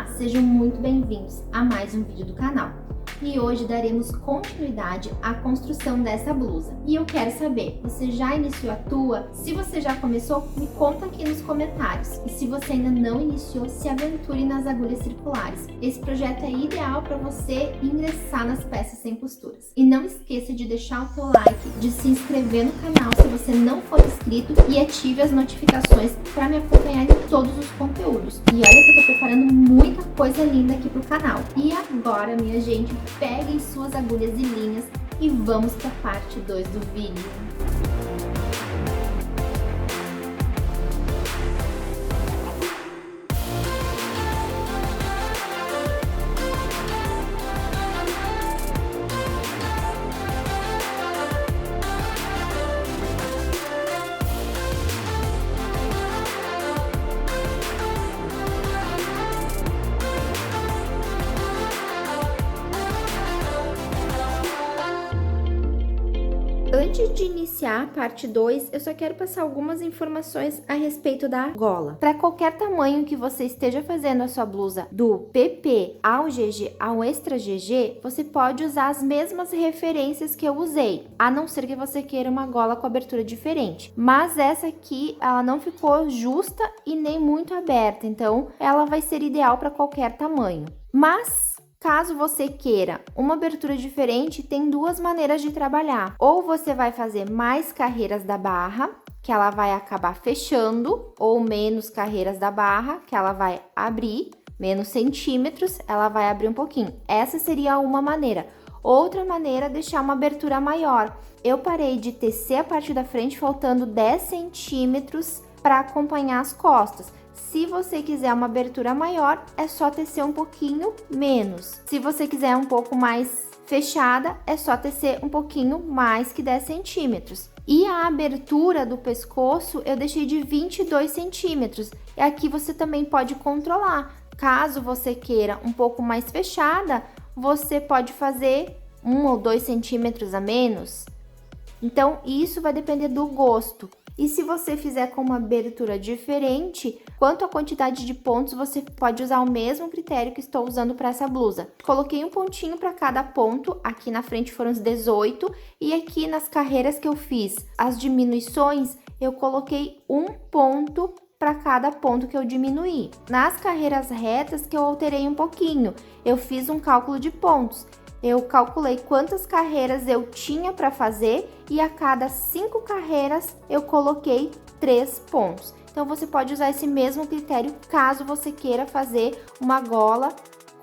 Olá, sejam muito bem-vindos a mais um vídeo do canal. E hoje daremos continuidade à construção dessa blusa. E eu quero saber, você já iniciou a tua? Se você já começou, me conta aqui nos comentários. E se você ainda não iniciou, se aventure nas agulhas circulares. Esse projeto é ideal para você ingressar nas peças sem costuras. E não esqueça de deixar o teu like, de se inscrever no canal se você não for inscrito e ative as notificações para me acompanhar em todos os conteúdos. E olha que eu tô preparando muita coisa linda aqui pro canal. E agora, minha gente, peguem suas agulhas e linhas e vamos para a parte 2 do vídeo. Antes de iniciar a parte 2, eu só quero passar algumas informações a respeito da gola. Para qualquer tamanho que você esteja fazendo a sua blusa, do PP ao GG ao Extra GG, você pode usar as mesmas referências que eu usei, a não ser que você queira uma gola com abertura diferente. Mas essa aqui, ela não ficou justa e nem muito aberta, então ela vai ser ideal para qualquer tamanho. Mas caso você queira uma abertura diferente, tem duas maneiras de trabalhar. Ou você vai fazer mais carreiras da barra, que ela vai acabar fechando, ou menos carreiras da barra, que ela vai abrir, menos centímetros, ela vai abrir um pouquinho. Essa seria uma maneira. Outra maneira é deixar uma abertura maior. Eu parei de tecer a parte da frente faltando 10 centímetros para acompanhar as costas. Se você quiser uma abertura maior, é só tecer um pouquinho menos. Se você quiser um pouco mais fechada, é só tecer um pouquinho mais que 10 centímetros. E a abertura do pescoço eu deixei de 22 centímetros. E aqui você também pode controlar. Caso você queira um pouco mais fechada, você pode fazer 1 ou 2 centímetros a menos. Então, isso vai depender do gosto. E se você fizer com uma abertura diferente, quanto à quantidade de pontos, você pode usar o mesmo critério que estou usando para essa blusa. Coloquei um pontinho para cada ponto, aqui na frente foram os 18, e aqui nas carreiras que eu fiz as diminuições, eu coloquei um ponto para cada ponto que eu diminuí. Nas carreiras retas que eu alterei um pouquinho, eu fiz um cálculo de pontos. Eu calculei quantas carreiras eu tinha para fazer e a cada 5 carreiras eu coloquei 3 pontos. Então, você pode usar esse mesmo critério caso você queira fazer uma gola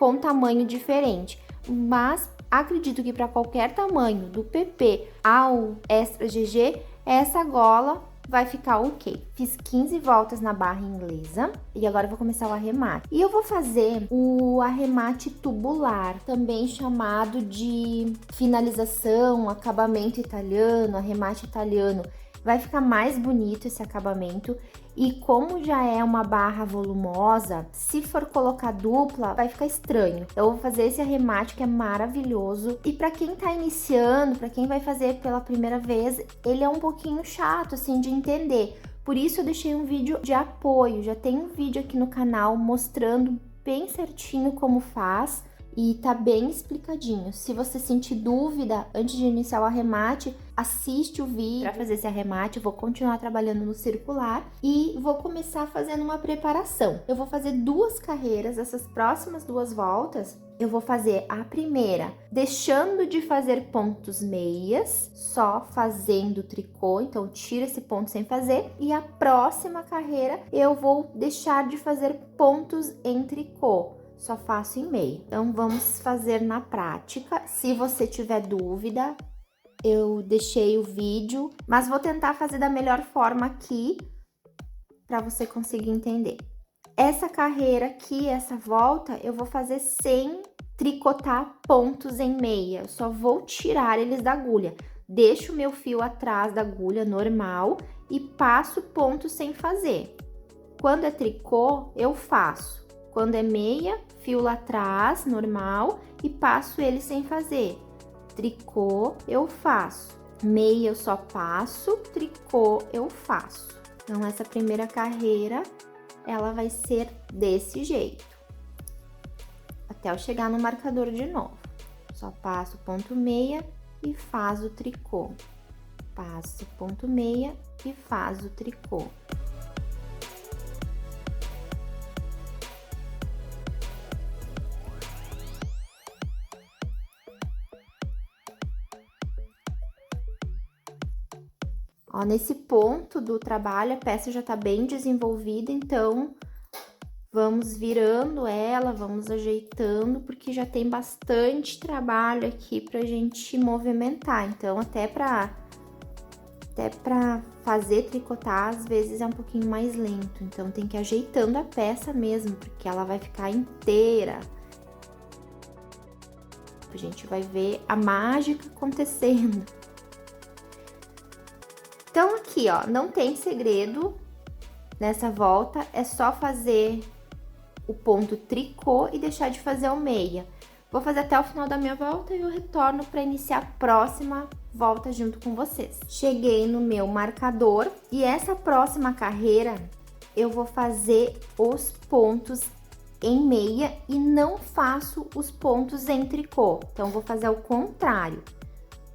com tamanho diferente. Mas acredito que para qualquer tamanho, do PP ao Extra GG, essa gola vai ficar ok. Fiz 15 voltas na barra inglesa e agora eu vou começar o arremate. E eu vou fazer o arremate tubular, também chamado de finalização, acabamento italiano, arremate italiano. Vai ficar mais bonito esse acabamento e como já é uma barra volumosa, se for colocar dupla, vai ficar estranho. Então, eu vou fazer esse arremate que é maravilhoso. E para quem tá iniciando, para quem vai fazer pela primeira vez, ele é um pouquinho chato, assim, de entender. Por isso, eu deixei um vídeo de apoio. Já tem um vídeo aqui no canal mostrando bem certinho como faz. E tá bem explicadinho. Se você sentir dúvida antes de iniciar o arremate, assiste o vídeo para fazer esse arremate. Eu vou continuar trabalhando no circular e vou começar fazendo uma preparação. Eu vou fazer 2 carreiras, essas próximas 2 voltas. Eu vou fazer a primeira deixando de fazer pontos meias, só fazendo tricô, então tira esse ponto sem fazer. E a próxima carreira eu vou deixar de fazer pontos em tricô. Só faço em meia. Então, vamos fazer na prática. Se você tiver dúvida, eu deixei o vídeo, mas vou tentar fazer da melhor forma aqui para você conseguir entender. Essa carreira aqui, essa volta, eu vou fazer sem tricotar pontos em meia. Eu só vou tirar eles da agulha. Deixo o meu fio atrás da agulha normal e passo ponto sem fazer. Quando é tricô, eu faço. Quando é meia, fio lá atrás, normal, e passo ele sem fazer. Tricô, eu faço. Meia, eu só passo. Tricô, eu faço. Então, essa primeira carreira, ela vai ser desse jeito. até eu chegar no marcador de novo. Só passo o ponto meia e faz o tricô. Passo o ponto meia e faz o tricô. Ó, nesse ponto do trabalho, a peça já tá bem desenvolvida, então vamos virando ela, vamos ajeitando, porque já tem bastante trabalho aqui pra gente movimentar. Então, até pra fazer tricotar, às vezes é um pouquinho mais lento. Então, tem que ir ajeitando a peça mesmo, porque ela vai ficar inteira. A gente vai ver a mágica acontecendo. Então, aqui, ó, não tem segredo nessa volta, é só fazer o ponto tricô e deixar de fazer o meia. Vou fazer até o final da minha volta e eu retorno para iniciar a próxima volta junto com vocês. Cheguei no meu marcador e essa próxima carreira eu vou fazer os pontos em meia e não faço os pontos em tricô. Então, vou fazer ao contrário.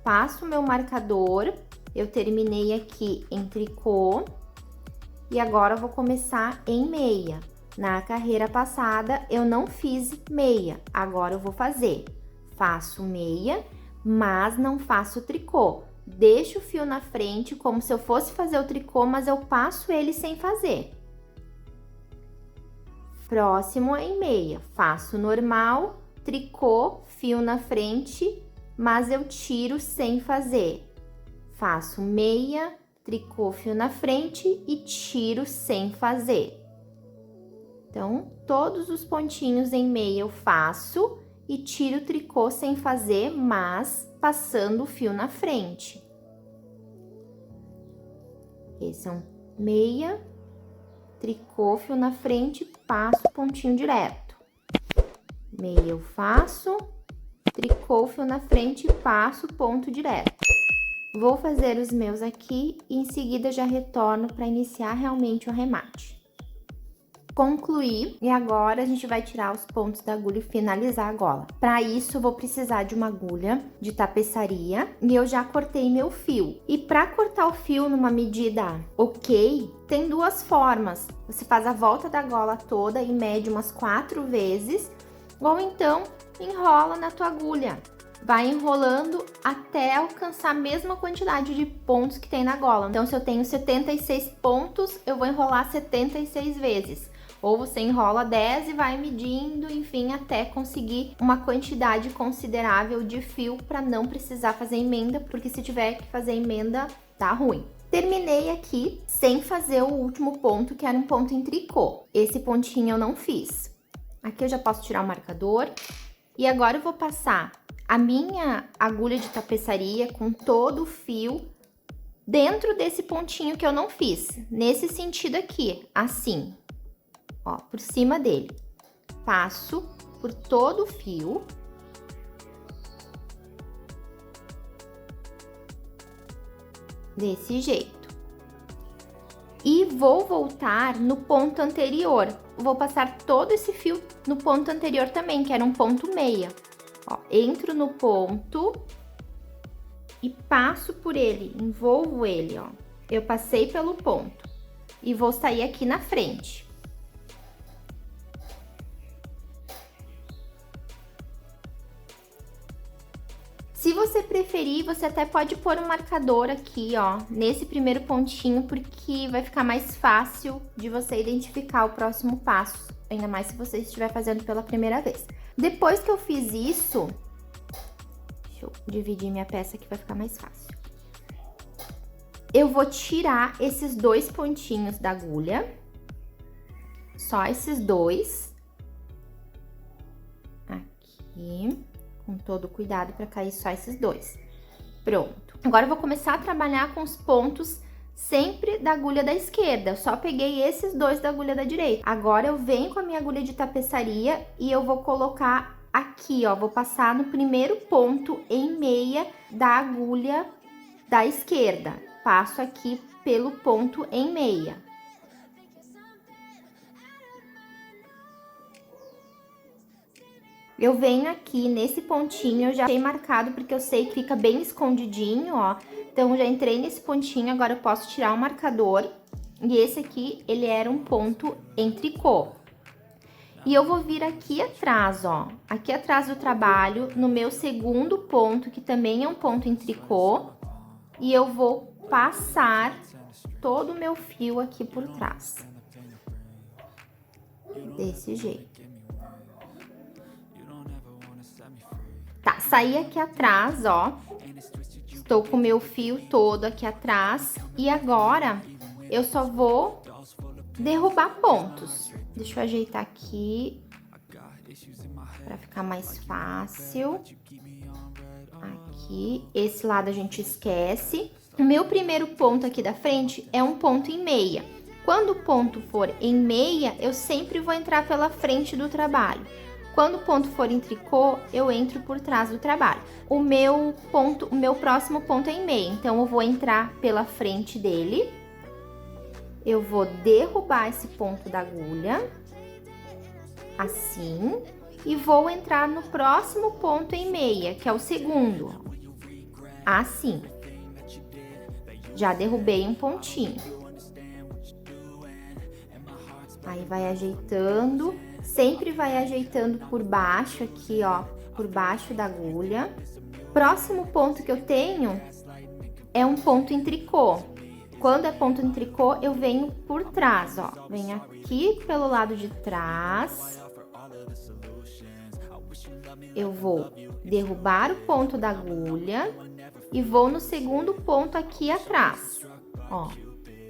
Passo o meu marcador, eu terminei aqui em tricô e agora eu vou começar em meia. Na carreira passada, eu não fiz meia, agora eu vou fazer. Faço meia, mas não faço tricô. Deixo o fio na frente como se eu fosse fazer o tricô, mas eu passo ele sem fazer. Próximo é em meia, faço normal, tricô, fio na frente, mas eu tiro sem fazer. Faço meia, tricô, fio na frente e tiro sem fazer. Então, todos os pontinhos em meia eu faço e tiro o tricô sem fazer, mas passando o fio na frente. Esse é um meia, tricô, fio na frente, passo pontinho direto. Meia eu faço, tricô, fio na frente, passo ponto direto. Vou fazer os meus aqui e em seguida já retorno para iniciar realmente o arremate. Concluí e agora a gente vai tirar os pontos da agulha e finalizar a gola. Para isso, eu vou precisar de uma agulha de tapeçaria e eu já cortei meu fio. E para cortar o fio numa medida ok, tem duas formas. Você faz a volta da gola toda e mede umas 4 vezes, ou então enrola na tua agulha. Vai enrolando até alcançar a mesma quantidade de pontos que tem na gola. Então, se eu tenho 76 pontos, eu vou enrolar 76 vezes. Ou você enrola 10 e vai medindo, enfim, até conseguir uma quantidade considerável de fio para não precisar fazer emenda, porque se tiver que fazer emenda, tá ruim. Terminei aqui sem fazer o último ponto, que era um ponto em tricô. Esse pontinho eu não fiz. Aqui eu já posso tirar o marcador. E agora eu vou passar a minha agulha de tapeçaria com todo o fio dentro desse pontinho que eu não fiz. Nesse sentido aqui, assim. Ó, por cima dele. Passo por todo o fio. Desse jeito. E vou voltar no ponto anterior. Vou passar todo esse fio no ponto anterior também, que era um ponto meia. Ó, entro no ponto e passo por ele, envolvo ele, ó. Eu passei pelo ponto e vou sair aqui na frente. Se você preferir, você até pode pôr um marcador aqui, ó, nesse primeiro pontinho, porque vai ficar mais fácil de você identificar o próximo passo, ainda mais se você estiver fazendo pela primeira vez. Depois que eu fiz isso, deixa eu dividir minha peça aqui, vai ficar mais fácil. Eu vou tirar esses dois pontinhos da agulha, só esses dois, aqui. Com todo cuidado para cair só esses dois. Pronto. Agora eu vou começar a trabalhar com os pontos sempre da agulha da esquerda. Eu só peguei esses dois da agulha da direita. Agora eu venho com a minha agulha de tapeçaria e eu vou colocar aqui, ó. Vou passar no primeiro ponto em meia da agulha da esquerda. Passo aqui pelo ponto em meia. Eu venho aqui nesse pontinho, eu já deixei marcado porque eu sei que fica bem escondidinho, ó. Então, já entrei nesse pontinho, agora eu posso tirar o marcador. E esse aqui, ele era um ponto em tricô. E eu vou vir aqui atrás, ó. Aqui atrás do trabalho, no meu segundo ponto, que também é um ponto em tricô. E eu vou passar todo o meu fio aqui por trás. Desse jeito. Tá, saí aqui atrás, ó. Estou com o meu fio todo aqui atrás. E agora, eu só vou derrubar pontos. Deixa eu ajeitar aqui, pra ficar mais fácil. Aqui, esse lado a gente esquece. O meu primeiro ponto aqui da frente é um ponto em meia. Quando o ponto for em meia, eu sempre vou entrar pela frente do trabalho. Quando o ponto for em tricô, eu entro por trás do trabalho. O meu próximo ponto é em meia, então eu vou entrar pela frente dele. Eu vou derrubar esse ponto da agulha, assim, e vou entrar no próximo ponto em meia, que é o segundo, assim. Já derrubei um pontinho. Aí vai ajeitando, sempre vai ajeitando por baixo aqui, ó, por baixo da agulha. Próximo ponto que eu tenho é um ponto em tricô. Quando é ponto em tricô, eu venho por trás, ó. Venho aqui pelo lado de trás. Eu vou derrubar o ponto da agulha e vou no segundo ponto aqui atrás. Ó,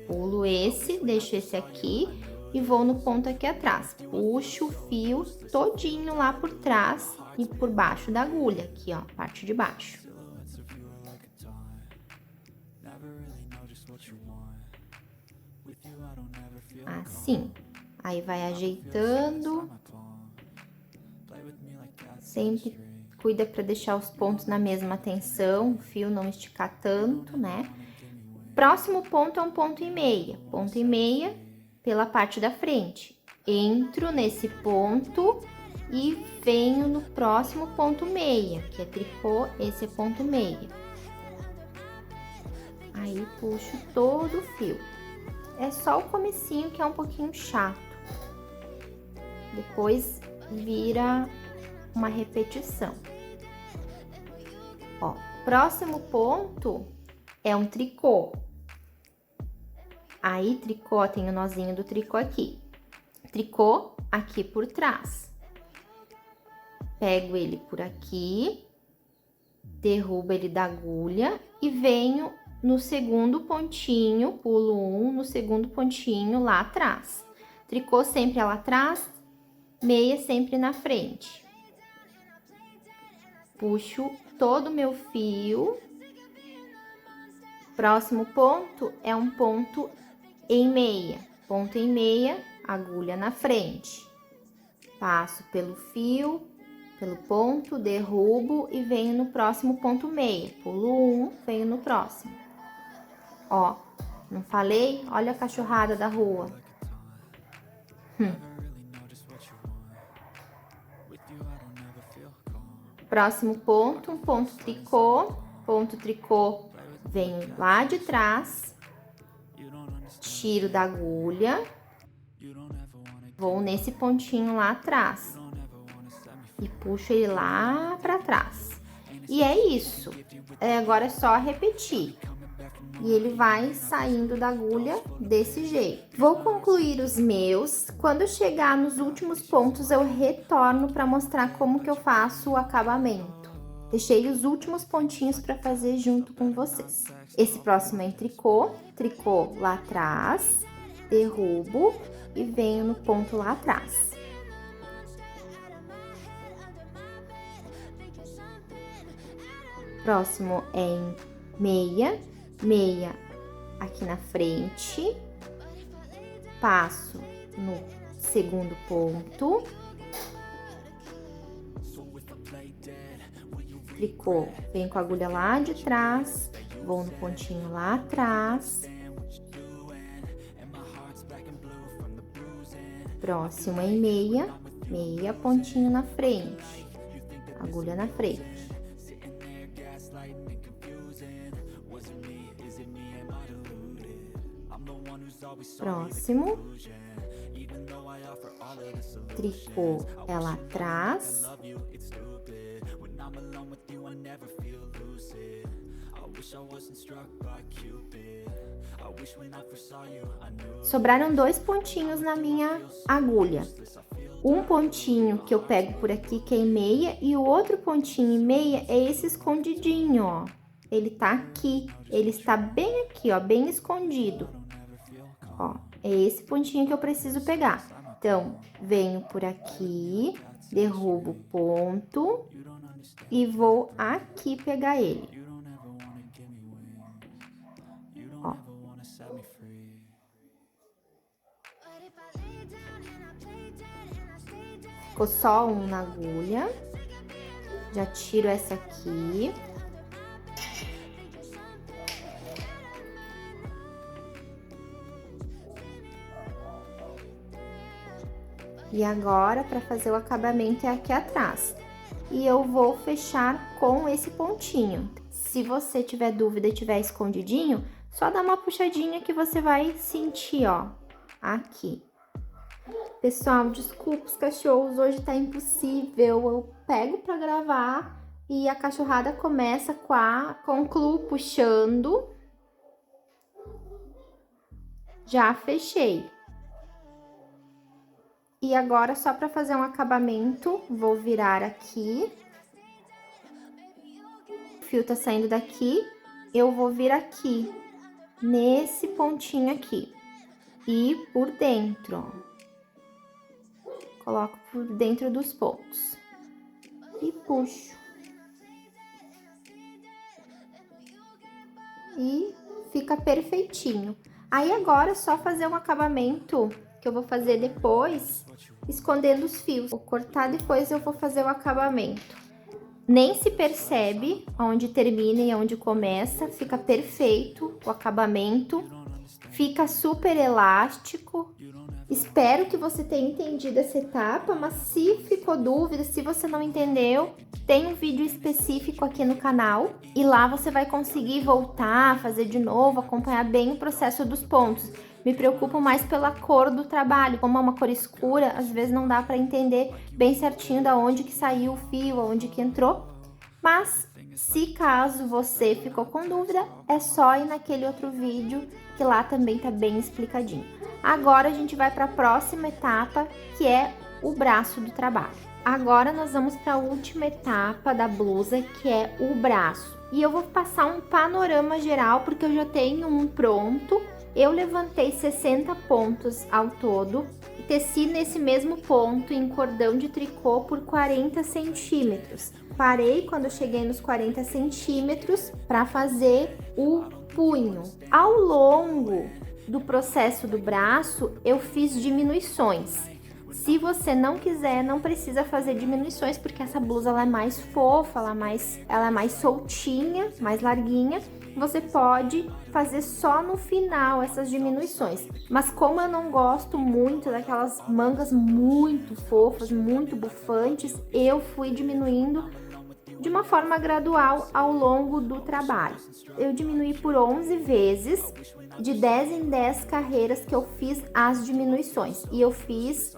pulo esse, deixo esse aqui e vou no ponto aqui atrás. Puxo o fio todinho lá por trás e por baixo da agulha, aqui, ó, parte de baixo. Assim. Aí vai ajeitando. Sempre cuida para deixar os pontos na mesma tensão, o fio não esticar tanto, né? Próximo ponto é um ponto e meia. Ponto e meia pela parte da frente. Entro nesse ponto e venho no próximo ponto meia, que é tricô, esse é ponto meia. Aí puxo todo o fio. É só o comecinho que é um pouquinho chato. Depois vira uma repetição. Ó, próximo ponto é um tricô. Aí, tricô, tem o nozinho do tricô aqui. Tricô aqui por trás. Pego ele por aqui, derrubo ele da agulha e venho no segundo pontinho, pulo um, no segundo pontinho lá atrás. Tricô sempre lá atrás, meia sempre na frente. Puxo todo o meu fio. Próximo ponto é um ponto em meia. Ponto em meia, agulha na frente. Passo pelo fio, pelo ponto, derrubo e venho no próximo ponto meia. Pulo um, venho no próximo. Ó, não falei? Olha a cachorrada da rua. Próximo ponto, um ponto tricô, venho lá de trás, tiro da agulha, vou nesse pontinho lá atrás e puxo ele lá pra trás. E é isso, agora é só repetir. E ele vai saindo da agulha desse jeito. Vou concluir os meus. Quando eu chegar nos últimos pontos, eu retorno para mostrar como que eu faço o acabamento. Deixei os últimos pontinhos para fazer junto com vocês. Esse próximo é em tricô. Tricô lá atrás, derrubo e venho no ponto lá atrás. Próximo é em meia. Meia aqui na frente, passo no segundo ponto, tricô, venho com a agulha lá de trás, vou no pontinho lá atrás, próximo em meia, meia pontinho na frente, agulha na frente. Próximo. Tricô ela atrás. Sobraram 2 pontinhos na minha agulha. Um pontinho que eu pego por aqui, que é em meia, e o outro pontinho em meia é esse escondidinho, ó. Ele tá aqui, ele está bem aqui, ó, bem escondido. Ó, é esse pontinho que eu preciso pegar. Então, venho por aqui, derrubo o ponto e vou aqui pegar ele. Ó. Ficou só um na agulha. Já tiro essa aqui. E agora, para fazer o acabamento é aqui atrás. E eu vou fechar com esse pontinho. Se você tiver dúvida e tiver escondidinho, só dá uma puxadinha que você vai sentir, ó, aqui. Pessoal, desculpa os cachorros, hoje tá impossível. Eu pego para gravar e a cachorrada começa com o clu puxando. Já fechei. E agora, só para fazer um acabamento, vou virar aqui. O fio tá saindo daqui, eu vou vir aqui, nesse pontinho aqui. E por dentro, ó. Coloco por dentro dos pontos. E puxo. E fica perfeitinho. Aí agora é só fazer um acabamento que eu vou fazer depois, escondendo os fios. Vou cortar, depois eu vou fazer o acabamento. Nem se percebe onde termina e onde começa, fica perfeito o acabamento, fica super elástico. Espero que você tenha entendido essa etapa, mas se ficou dúvida, se você não entendeu, tem um vídeo específico aqui no canal e lá você vai conseguir voltar, fazer de novo, acompanhar bem o processo dos pontos. Me preocupo mais pela cor do trabalho, como é uma cor escura, às vezes não dá para entender bem certinho da onde que saiu o fio, aonde que entrou. Mas, se caso você ficou com dúvida, é só ir naquele outro vídeo, que lá também tá bem explicadinho. Agora a gente vai para a próxima etapa, que é o braço do trabalho. Agora nós vamos para a última etapa da blusa, que é o braço. E eu vou passar um panorama geral, porque eu já tenho um pronto. Eu levantei 60 pontos ao todo e teci nesse mesmo ponto em cordão de tricô por 40 centímetros. Parei quando eu cheguei nos 40 centímetros para fazer o punho. Ao longo do processo do braço, eu fiz diminuições. Se você não quiser, não precisa fazer diminuições, porque essa blusa ela é mais fofa, ela é mais soltinha, mais larguinha. Você pode fazer só no final essas diminuições. Mas como eu não gosto muito daquelas mangas muito fofas, muito bufantes, eu fui diminuindo de uma forma gradual ao longo do trabalho. Eu diminuí por 11 vezes, de 10 em 10 carreiras que eu fiz as diminuições. E eu fiz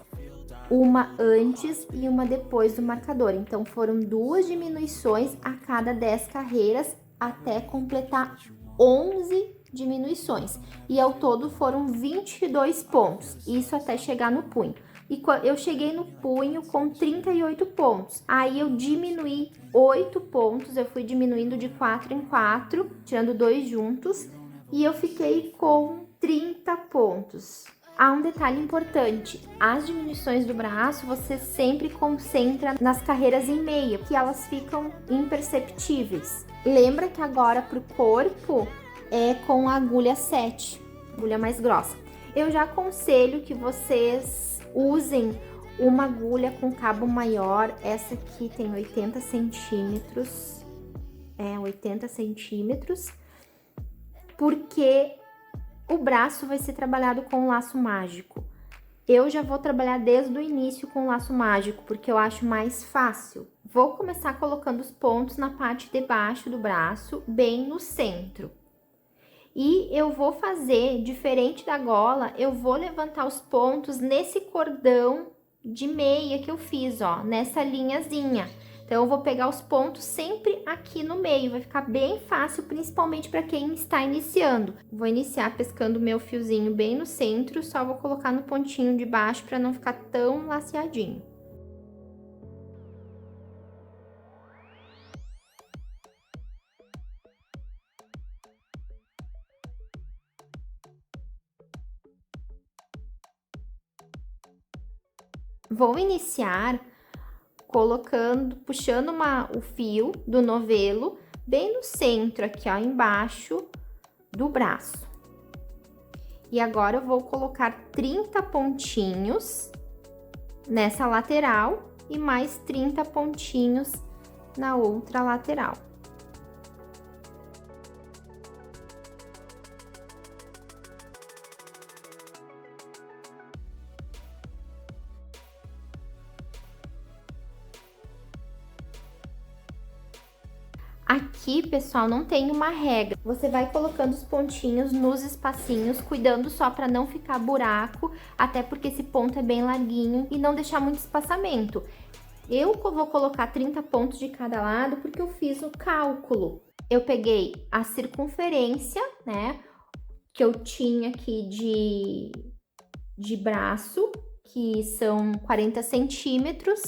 uma antes e uma depois do marcador. Então, foram 2 diminuições a cada 10 carreiras, até completar 11 diminuições. E ao todo foram 22 pontos, isso até chegar no punho. E eu cheguei no punho com 38 pontos. Aí eu diminuí 8 pontos, eu fui diminuindo de 4 em 4, tirando 2 juntos. E eu fiquei com 30 pontos. Há um detalhe importante, as diminuições do braço você sempre concentra nas carreiras em meia, que elas ficam imperceptíveis. Lembra que agora pro corpo é com a agulha 7, agulha mais grossa. Eu já aconselho que vocês usem uma agulha com cabo maior, essa aqui tem 80 centímetros, 80 centímetros, porque o braço vai ser trabalhado com laço mágico. Eu já vou trabalhar desde o início com laço mágico, porque eu acho mais fácil. Vou começar colocando os pontos na parte de baixo do braço, bem no centro. E eu vou fazer, diferente da gola, eu vou levantar os pontos nesse cordão de meia que eu fiz, ó, nessa linhazinha. Então, eu vou pegar os pontos sempre aqui no meio, vai ficar bem fácil, principalmente para quem está iniciando. Vou iniciar pescando o meu fiozinho bem no centro, só vou colocar no pontinho de baixo para não ficar tão laceadinho. Vou iniciar puxando o fio do novelo bem no centro aqui, ó, embaixo do braço. E agora eu vou colocar 30 pontinhos nessa lateral e mais 30 pontinhos na outra lateral. Aqui, pessoal, não tem uma regra. Você vai colocando os pontinhos nos espacinhos, cuidando só para não ficar buraco, até porque esse ponto é bem larguinho e não deixar muito espaçamento. Eu vou colocar 30 pontos de cada lado porque eu fiz o cálculo. Eu peguei a circunferência, né, que eu tinha aqui de braço, que são 40 centímetros,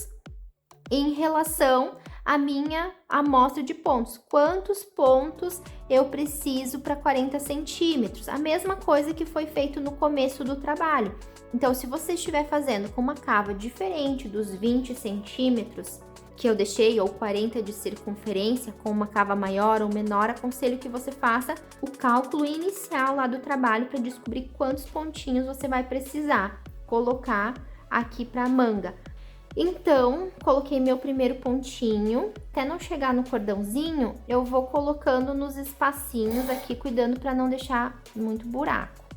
em relação a minha amostra de pontos. Quantos pontos eu preciso para 40 centímetros? A mesma coisa que foi feito no começo do trabalho. Então, se você estiver fazendo com uma cava diferente dos 20 centímetros que eu deixei, ou 40 de circunferência, com uma cava maior ou menor, aconselho que você faça o cálculo inicial lá do trabalho para descobrir quantos pontinhos você vai precisar colocar aqui para a manga. Então, coloquei meu primeiro pontinho, até não chegar no cordãozinho, eu vou colocando nos espacinhos aqui, cuidando para não deixar muito buraco.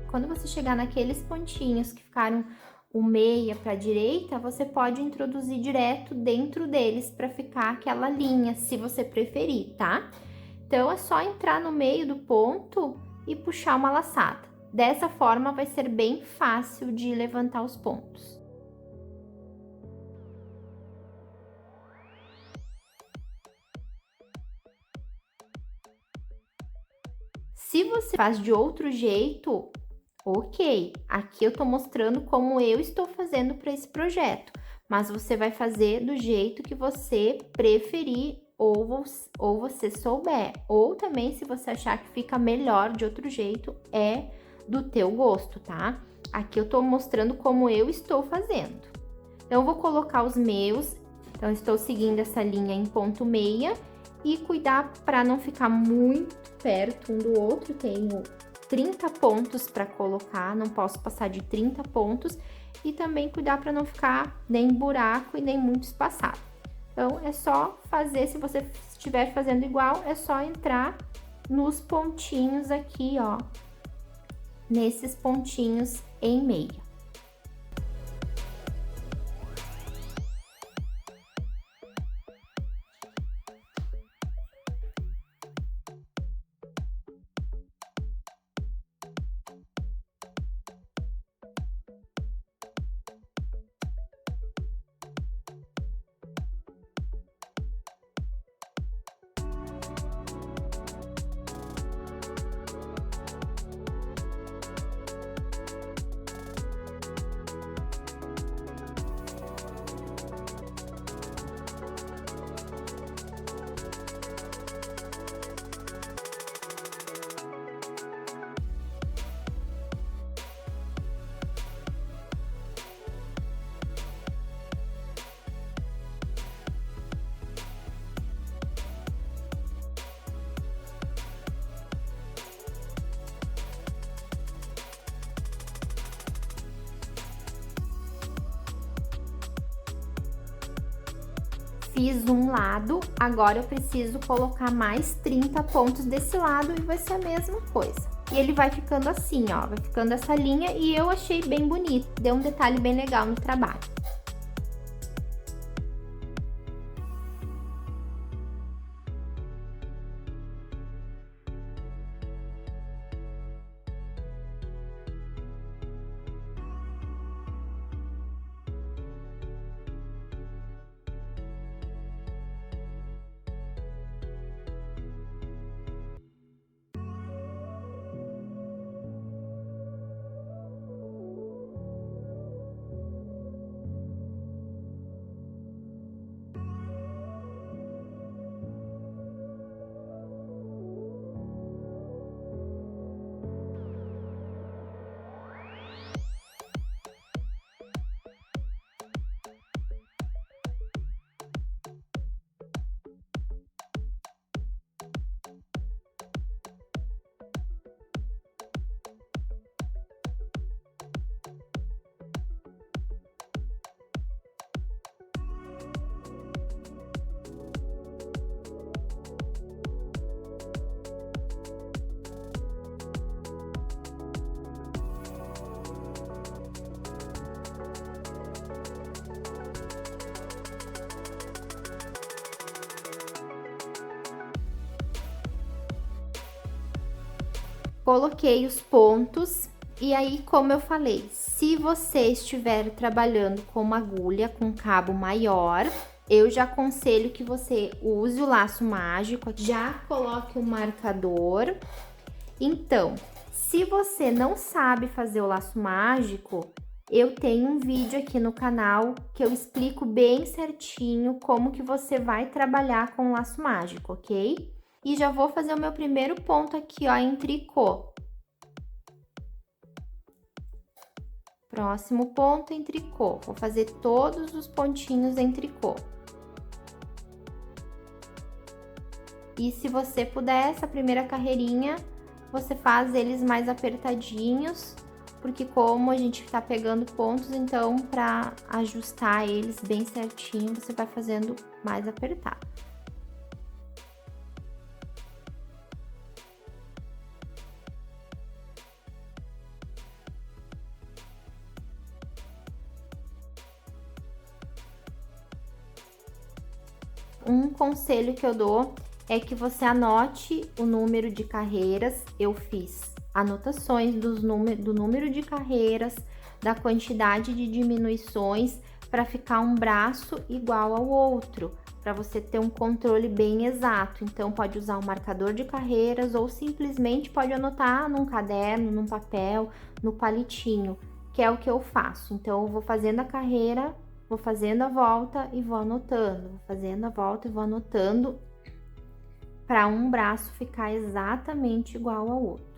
Quando você chegar naqueles pontinhos que ficaram o meia para a direita, você pode introduzir direto dentro deles para ficar aquela linha, se você preferir, tá? Então, é só entrar no meio do ponto e puxar uma laçada. Dessa forma, vai ser bem fácil de levantar os pontos. Se você faz de outro jeito, ok, aqui eu tô mostrando como eu estou fazendo para esse projeto, mas você vai fazer do jeito que você preferir ou você souber, ou também se você achar que fica melhor de outro jeito, é do teu gosto, tá? Aqui eu tô mostrando como eu estou fazendo. Então, eu vou colocar os meus, então estou seguindo essa linha em ponto meia e cuidar para não ficar muito perto um do outro, tenho 30 pontos para colocar, não posso passar de 30 pontos e também cuidar para não ficar nem buraco e nem muito espaçado. Então, é só fazer, se você estiver fazendo igual, é só entrar nos pontinhos aqui, ó, nesses pontinhos em meia. fiz um lado, agora eu preciso colocar mais 30 pontos desse lado e vai ser a mesma coisa. E ele vai ficando assim, ó, vai ficando essa linha e eu achei bem bonito, deu um detalhe bem legal no trabalho. Coloquei os pontos e aí, como eu falei, se você estiver trabalhando com uma agulha com cabo maior, eu já aconselho que você use o laço mágico, já coloque o marcador. Então, se você não sabe fazer o laço mágico, eu tenho um vídeo aqui no canal que eu explico bem certinho como que você vai trabalhar com o laço mágico, ok? E já vou fazer o meu primeiro ponto aqui, ó, em tricô. Próximo ponto em tricô. Vou fazer todos os pontinhos em tricô. E se você puder, essa primeira carreirinha, você faz eles mais apertadinhos, porque como a gente tá pegando pontos, então, para ajustar eles bem certinho, você vai fazendo mais apertado. Um conselho que eu dou é que você anote o número de carreiras. Eu fiz anotações do número de carreiras, da quantidade de diminuições, para ficar um braço igual ao outro, para você ter um controle bem exato. Então, pode usar um marcador de carreiras ou simplesmente pode anotar num caderno, num papel, no palitinho, que é o que eu faço. Então, eu vou fazendo a carreira, vou fazendo a volta e vou anotando, vou fazendo a volta e vou anotando, para um braço ficar exatamente igual ao outro.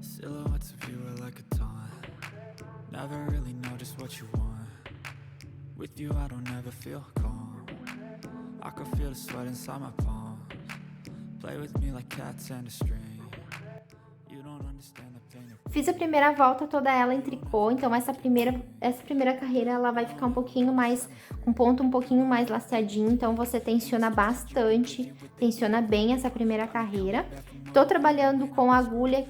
Silhouettes of you are like a taunt. Never really know just what you want. With you I don't ever feel calm. I can feel the sweat inside my palms. Play with me like cats and a string. You don't understand the pain of... Fiz a primeira volta toda ela em tricô, então essa primeira carreira ela vai ficar um pouquinho mais, um ponto um pouquinho mais laceadinho, então você tensiona bastante, tensiona bem essa primeira carreira. Tô trabalhando com agulha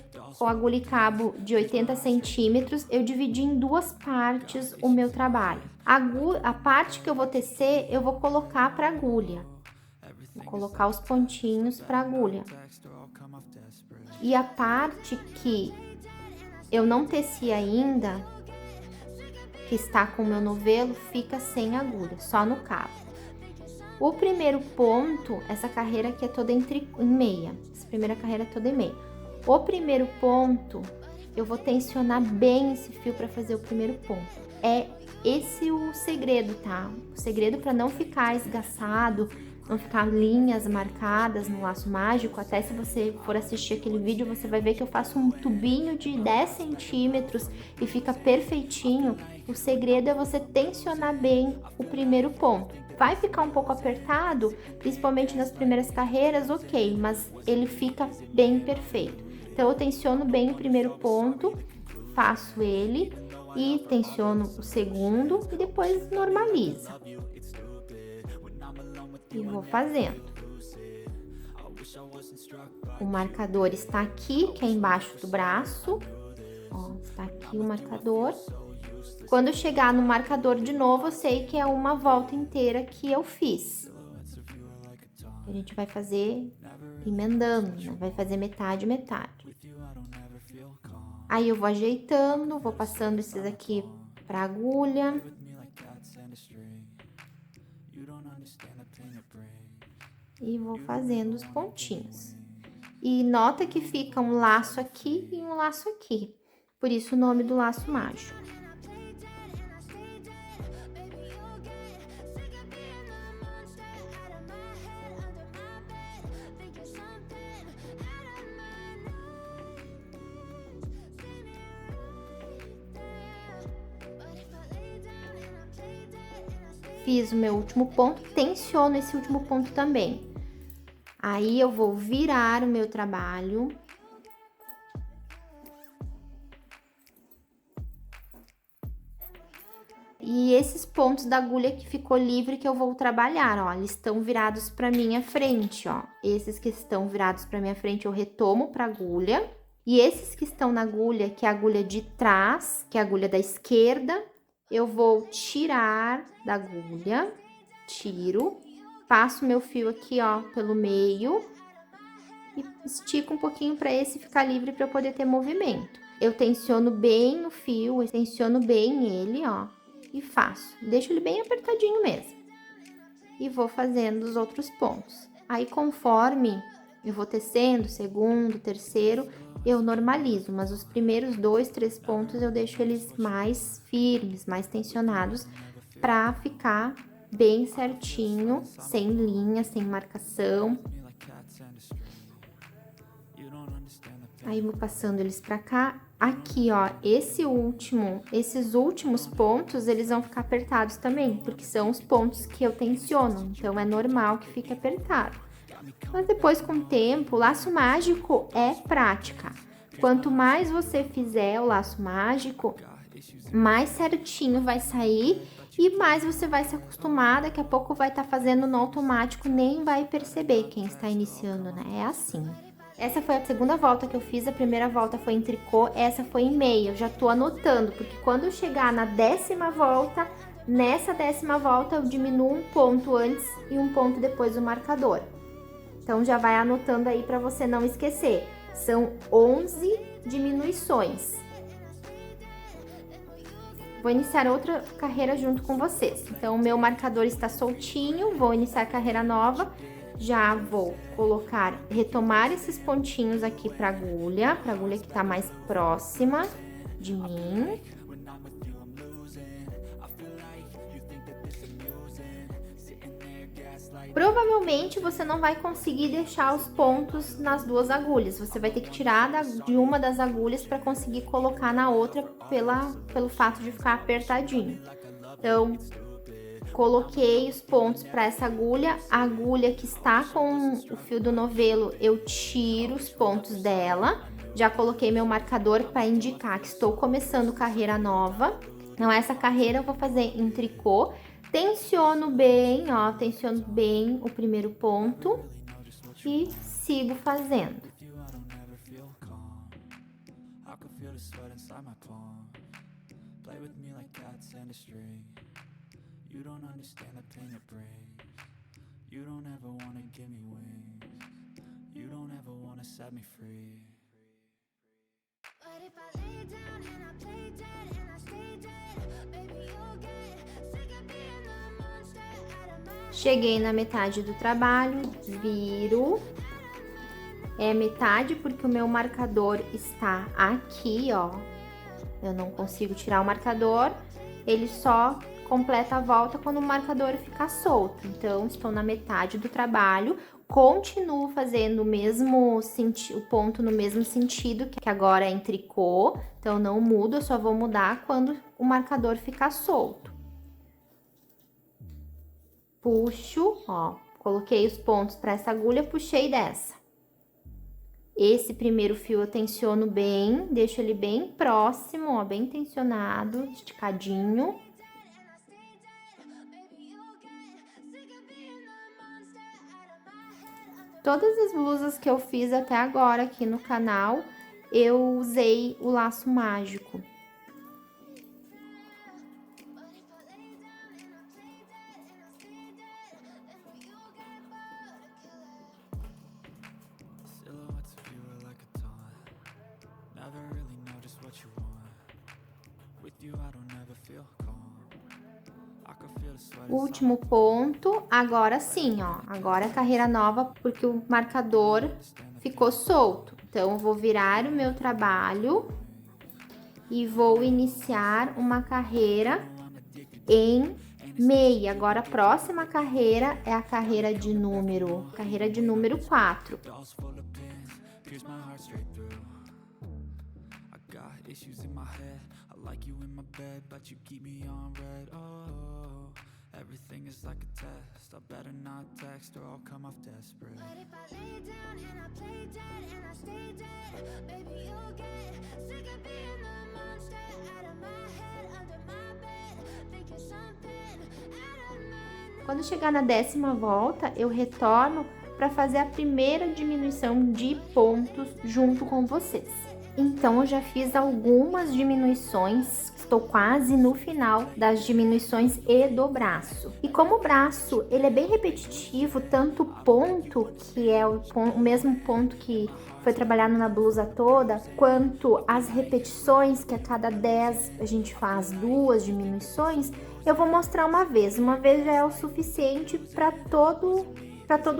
e cabo de 80 centímetros, eu dividi em duas partes o meu trabalho. A parte que eu vou tecer, eu vou colocar para agulha. Vou colocar os pontinhos para agulha. E a parte que eu não teci ainda, que está com o meu novelo, fica sem agulha, só no cabo. O primeiro ponto, essa carreira aqui é toda em meia. Essa primeira carreira é toda em meia. O primeiro ponto, eu vou tensionar bem esse fio para fazer o primeiro ponto. É esse é o segredo, tá? O segredo para não ficar esgaçado, não ficar linhas marcadas no laço mágico. Até se você for assistir aquele vídeo, você vai ver que eu faço um tubinho de 10 centímetros e fica perfeitinho. O segredo é você tensionar bem o primeiro ponto. Vai ficar um pouco apertado, principalmente nas primeiras carreiras, ok, mas ele fica bem perfeito. Então eu tensiono bem o primeiro ponto, faço ele e tensiono o segundo e depois normaliza. E vou fazendo. O marcador está aqui, que é embaixo do braço. Ó, está aqui o marcador. Quando eu chegar no marcador de novo, eu sei que é uma volta inteira que eu fiz. A gente vai fazer emendando, né? Vai fazer metade, metade. Aí eu vou ajeitando, vou passando esses aqui pra agulha. E vou fazendo os pontinhos. E nota que fica um laço aqui e um laço aqui. Por isso o nome do laço mágico. Fiz o meu último ponto, tensiono esse último ponto também. Aí eu vou virar o meu trabalho. E esses pontos da agulha que ficou livre que eu vou trabalhar, ó, eles estão virados para minha frente, ó. Esses que estão virados para minha frente eu retomo para agulha. E esses que estão na agulha, que é a agulha de trás, que é a agulha da esquerda, eu vou tirar da agulha, tiro, passo meu fio aqui, ó, pelo meio e estico um pouquinho para esse ficar livre para eu poder ter movimento. Eu tensiono bem o fio, eu tensiono bem ele, ó, e faço. Deixo ele bem apertadinho mesmo. E vou fazendo os outros pontos. Aí, conforme eu vou tecendo, segundo, terceiro, eu normalizo, mas os primeiros 2, 3 pontos eu deixo eles mais firmes, mais tensionados, pra ficar bem certinho, sem linha, sem marcação. Aí vou passando eles pra cá. Aqui, ó, esses últimos pontos, eles vão ficar apertados também, porque são os pontos que eu tensiono, então é normal que fique apertado. Mas depois, com o tempo, o laço mágico é prática. Quanto mais você fizer o laço mágico, mais certinho vai sair e mais você vai se acostumar. Daqui a pouco vai estar fazendo no automático, nem vai perceber quem está iniciando, né? É assim. Essa foi a segunda volta que eu fiz, a primeira volta foi em tricô, essa foi em meia. Eu já tô anotando, porque quando eu chegar na 10ª volta, nessa 10ª volta eu diminuo um ponto antes e um ponto depois do marcador. Então, já vai anotando aí para você não esquecer. São 11 diminuições. Vou iniciar outra carreira junto com vocês. Então, o meu marcador está soltinho, vou iniciar a carreira nova. Já vou colocar, retomar esses pontinhos aqui para agulha que tá mais próxima de mim. Provavelmente você não vai conseguir deixar os pontos nas duas agulhas. Você vai ter que tirar de uma das agulhas para conseguir colocar na outra pelo fato de ficar apertadinho. Então, coloquei os pontos para essa agulha. A agulha que está com o fio do novelo, eu tiro os pontos dela. Já coloquei meu marcador para indicar que estou começando carreira nova. Então, essa carreira eu vou fazer em tricô. Tensiono bem, ó, tensiono bem o primeiro ponto e sigo fazendo. Cheguei na metade do trabalho, viro. É metade porque o meu marcador está aqui, ó. Eu não consigo tirar o marcador. ele só completa a volta quando o marcador ficar solto. Então, estou na metade do trabalho, continuo fazendo o ponto no mesmo sentido, que agora é em tricô, então não mudo, eu só vou mudar quando o marcador ficar solto. Puxo, ó, coloquei os pontos para essa agulha, puxei dessa. Esse primeiro fio eu tensiono bem, deixo ele bem próximo, ó, bem tensionado, esticadinho. Todas as blusas que eu fiz até agora aqui no canal, eu usei o laço mágico. O último ponto, agora sim, ó, agora é carreira nova, porque o marcador ficou solto. Então, eu vou virar o meu trabalho e vou iniciar uma carreira em meia. Agora, a próxima carreira é a carreira de número 4. Everything is like a test. I better not text or I'll come off desperate. But if I lay down and I play dead and I stay dead, baby, you'll get sick of being the monster out of my head, under my bed, thinking something out of my... Quando chegar na 10ª volta, eu retorno para fazer a primeira diminuição de pontos junto com vocês. Então, eu já fiz algumas diminuições, estou quase no final das diminuições e do braço. E como o braço, ele é bem repetitivo, tanto o ponto, que é o mesmo ponto que foi trabalhado na blusa toda, quanto as repetições, que a cada 10 a gente faz 2 diminuições, eu vou mostrar uma vez. Uma vez já é o suficiente para todo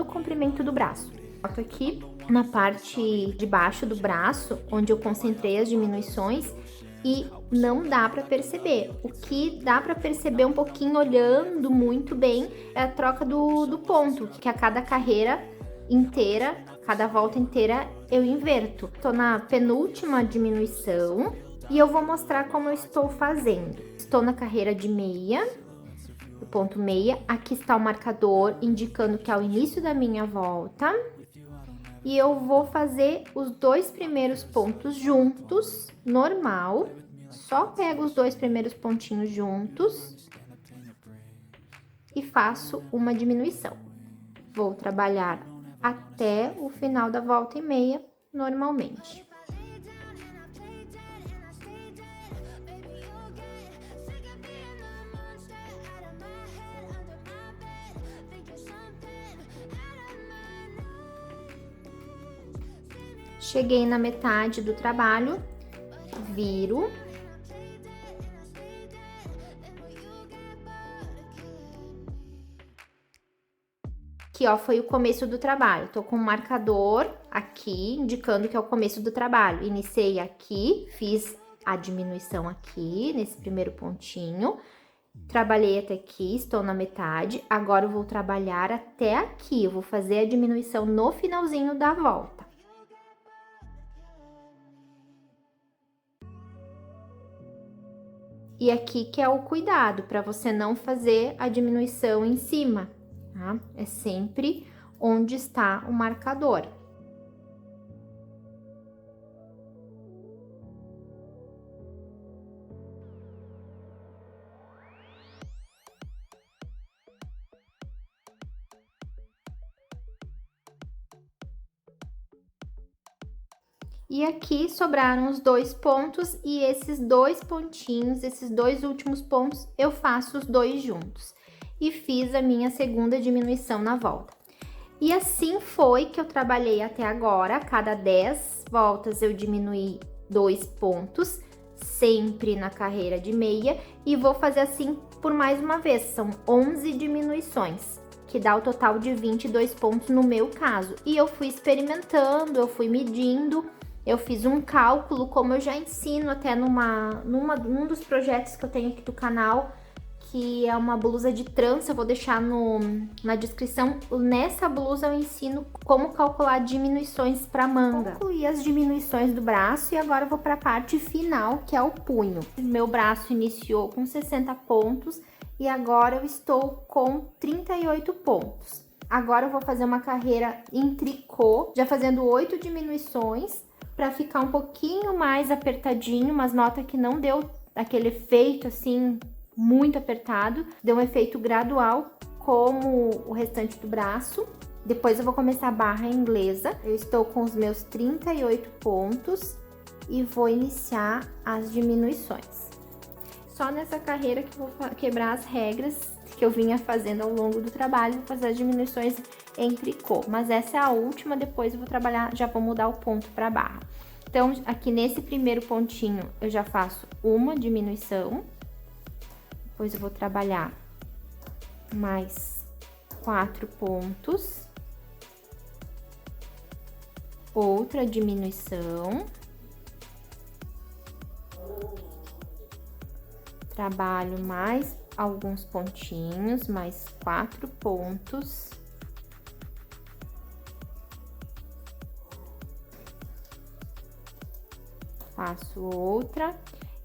o comprimento do braço. Boto aqui na parte de baixo do braço, onde eu concentrei as diminuições, e não dá para perceber. O que dá para perceber um pouquinho olhando muito bem é a troca do ponto, que a cada carreira inteira, cada volta inteira, eu inverto. Tô na penúltima diminuição e eu vou mostrar como eu estou fazendo. Estou na carreira de meia, o ponto meia. Aqui está o marcador indicando que é o início da minha volta. E eu vou fazer os 2 primeiros pontos juntos, normal. Só pego os 2 primeiros pontinhos juntos e faço uma diminuição. Vou trabalhar até o final da volta e meia, normalmente. Cheguei na metade do trabalho, viro. Aqui, ó, foi o começo do trabalho. Tô com um marcador aqui, indicando que é o começo do trabalho. Iniciei aqui, fiz a diminuição aqui, nesse primeiro pontinho. Trabalhei até aqui, estou na metade. Agora eu vou trabalhar até aqui. Eu vou fazer a diminuição no finalzinho da volta. E aqui que é o cuidado, para você não fazer a diminuição em cima, tá? É sempre onde está o marcador. E aqui sobraram os 2 pontos e esses 2 pontinhos, esses 2 últimos pontos, eu faço os 2 juntos. E fiz a minha segunda diminuição na volta. E assim foi que eu trabalhei até agora. A cada 10 voltas eu diminuí 2 pontos, sempre na carreira de meia. E vou fazer assim por mais uma vez, são 11 diminuições, que dá o total de 22 pontos no meu caso. E eu fui experimentando, eu fui medindo. Eu fiz um cálculo, como eu já ensino até num dos projetos que eu tenho aqui do canal, que é uma blusa de trança, eu vou deixar na descrição. Nessa blusa eu ensino como calcular diminuições para manga. Concluí as diminuições do braço e agora eu vou para a parte final, que é o punho. Meu braço iniciou com 60 pontos e agora eu estou com 38 pontos. Agora eu vou fazer uma carreira em tricô, já fazendo 8 diminuições, para ficar um pouquinho mais apertadinho, mas nota que não deu aquele efeito assim muito apertado, deu um efeito gradual como o restante do braço. Depois eu vou começar a barra inglesa. Eu estou com os meus 38 pontos e vou iniciar as diminuições. Só nessa carreira que eu vou quebrar as regras que eu vinha fazendo ao longo do trabalho, vou fazer as diminuições em tricô, mas essa é a última, depois eu vou trabalhar, já vou mudar o ponto para barra. Então, aqui nesse primeiro pontinho, eu já faço uma diminuição. Depois eu vou trabalhar mais 4 pontos, outra diminuição, trabalho mais alguns pontinhos, mais 4 pontos, faço outra,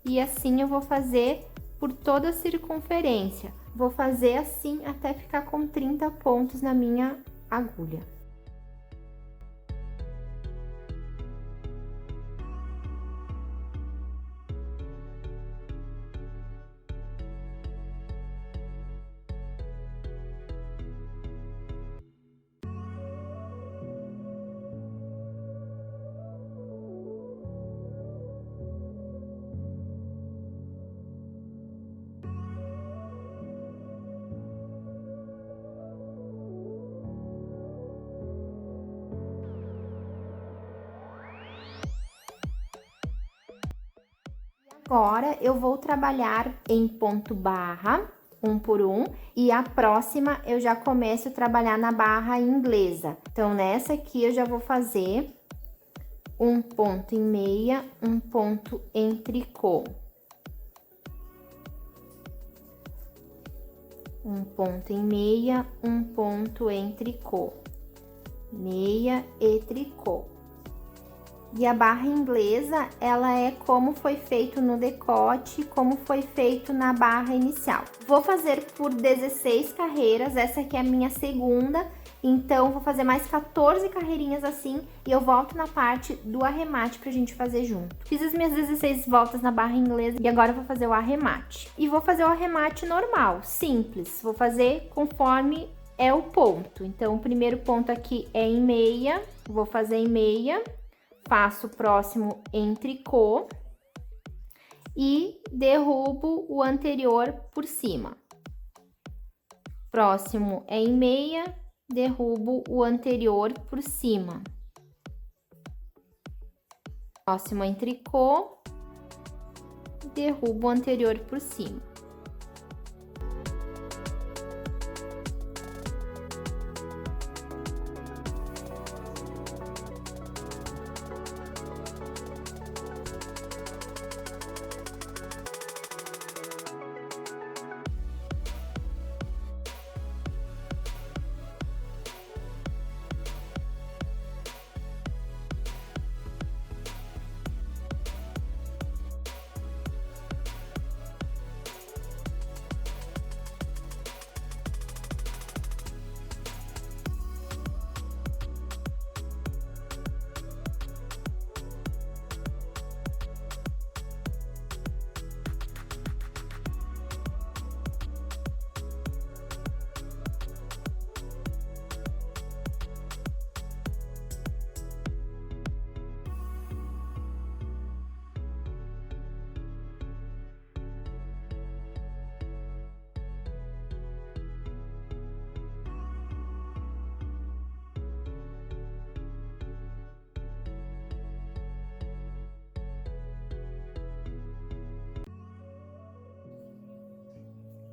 e assim eu vou fazer por toda a circunferência. Vou fazer assim até ficar com 30 pontos na minha agulha. Agora, eu vou trabalhar em ponto barra, um por um, e a próxima eu já começo a trabalhar na barra inglesa. Então, nessa aqui eu já vou fazer um ponto em meia, um ponto em tricô. Um ponto em meia, um ponto em tricô. Meia e tricô. E a barra inglesa, ela é como foi feito no decote, como foi feito na barra inicial. Vou fazer por 16 carreiras, essa aqui é a minha segunda, então vou fazer mais 14 carreirinhas assim e eu volto na parte do arremate pra gente fazer junto. Fiz as minhas 16 voltas na barra inglesa e agora eu vou fazer o arremate. E vou fazer o arremate normal, simples, vou fazer conforme é o ponto. Então, o primeiro ponto aqui é em meia, vou fazer em meia. Faço o próximo em tricô e derrubo o anterior por cima. Próximo é em meia, derrubo o anterior por cima. Próximo é em tricô, derrubo o anterior por cima.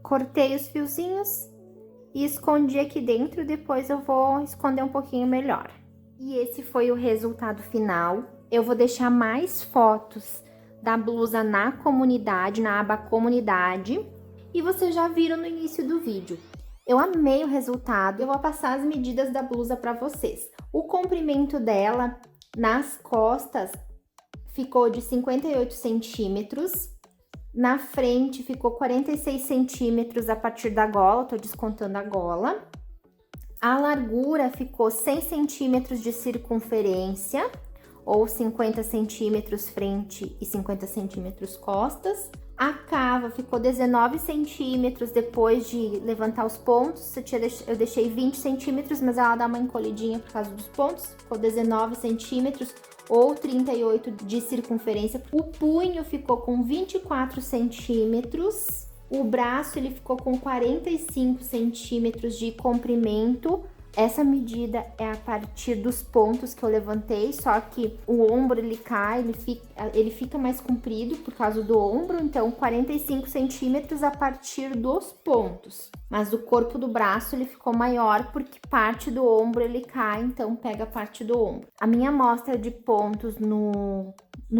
Cortei os fiozinhos e escondi aqui dentro, depois eu vou esconder um pouquinho melhor. E esse foi o resultado final. Eu vou deixar mais fotos da blusa na comunidade, na aba comunidade, e vocês já viram no início do vídeo. Eu amei o resultado, eu vou passar as medidas da blusa para vocês. O comprimento dela nas costas ficou de 58 centímetros, na frente ficou 46 centímetros a partir da gola, tô descontando a gola. A largura ficou 100 centímetros de circunferência, ou 50 centímetros frente e 50 centímetros costas. A cava ficou 19 centímetros depois de levantar os pontos. Eu deixei 20 centímetros, mas ela dá uma encolhidinha por causa dos pontos. Ficou 19 centímetros ou 38 de circunferência. O punho ficou com 24 centímetros. O braço ele ficou com 45 centímetros de comprimento. Essa medida é a partir dos pontos que eu levantei, só que o ombro ele cai, ele fica mais comprido por causa do ombro, então 45 centímetros a partir dos pontos. Mas o corpo do braço ele ficou maior porque parte do ombro ele cai, então pega a parte do ombro. A minha amostra de pontos no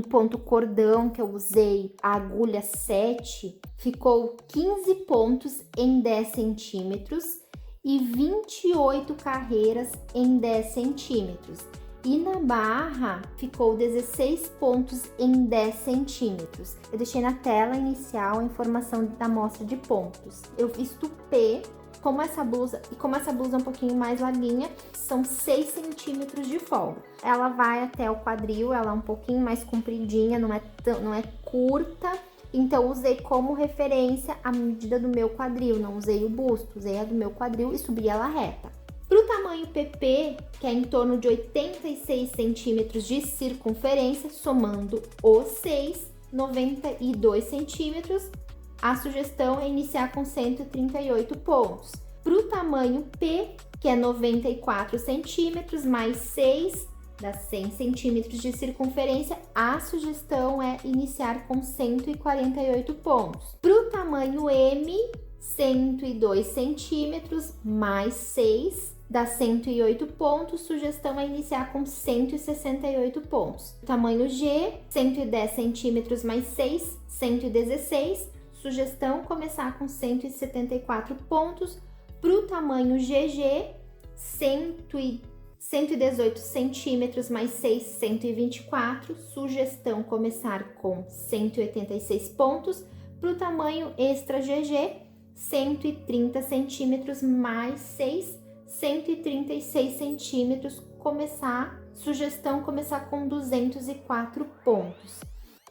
ponto cordão que eu usei, a agulha 7, ficou 15 pontos em 10 centímetros. E 28 carreiras em 10 centímetros. E na barra ficou 16 pontos em 10 centímetros. Eu deixei na tela inicial a informação da amostra de pontos. Eu estupei como essa blusa, e como essa blusa é um pouquinho mais larguinha, são 6 centímetros de folga. Ela vai até o quadril, ela é um pouquinho mais compridinha, não é curta. Então, usei como referência a medida do meu quadril, não usei o busto, usei a do meu quadril e subi ela reta. Para o tamanho PP, que é em torno de 86 centímetros de circunferência, somando os 6, 92 centímetros, a sugestão é iniciar com 138 pontos. Para o tamanho P, que é 94 centímetros, mais 6, dá 100 centímetros de circunferência, a sugestão é iniciar com 148 pontos. Para o tamanho M, 102 centímetros, mais 6, dá 108 pontos, sugestão é iniciar com 168 pontos. Tamanho G, 110 centímetros, mais 6, 116, sugestão começar com 174 pontos. Para o tamanho GG, 118 centímetros mais 6, 124, sugestão começar com 186 pontos. Para o tamanho extra GG, 130 centímetros mais 6, 136 centímetros, sugestão começar com 204 pontos.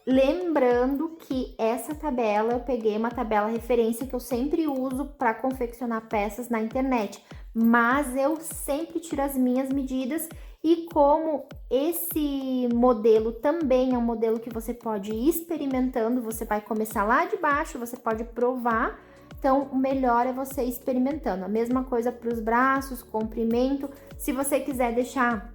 Lembrando que essa tabela, eu peguei uma tabela referência que eu sempre uso para confeccionar peças na internet, mas eu sempre tiro as minhas medidas e como esse modelo também é um modelo que você pode ir experimentando, você vai começar lá de baixo, você pode provar, então o melhor é você ir experimentando. A mesma coisa para os braços, comprimento, se você quiser deixar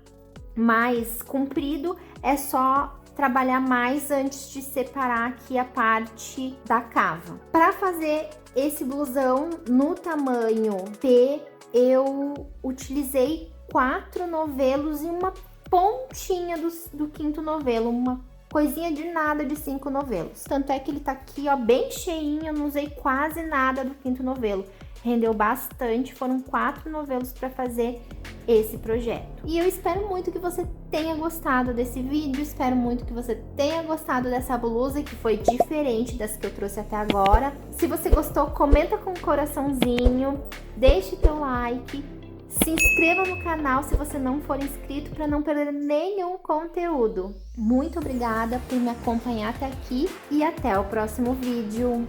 mais comprido, é só trabalhar mais antes de separar aqui a parte da cava. Para fazer esse blusão no tamanho P, eu utilizei 4 novelos e uma pontinha do quinto novelo, uma coisinha de nada de 5 novelos. Tanto é que ele tá aqui, ó, bem cheinho, eu não usei quase nada do quinto novelo. Rendeu bastante, foram 4 novelos para fazer esse projeto. E eu espero muito que você tenha gostado desse vídeo, espero muito que você tenha gostado dessa blusa, que foi diferente das que eu trouxe até agora. Se você gostou, comenta com um coraçãozinho, deixe teu like, se inscreva no canal se você não for inscrito para não perder nenhum conteúdo. Muito obrigada por me acompanhar até aqui e até o próximo vídeo.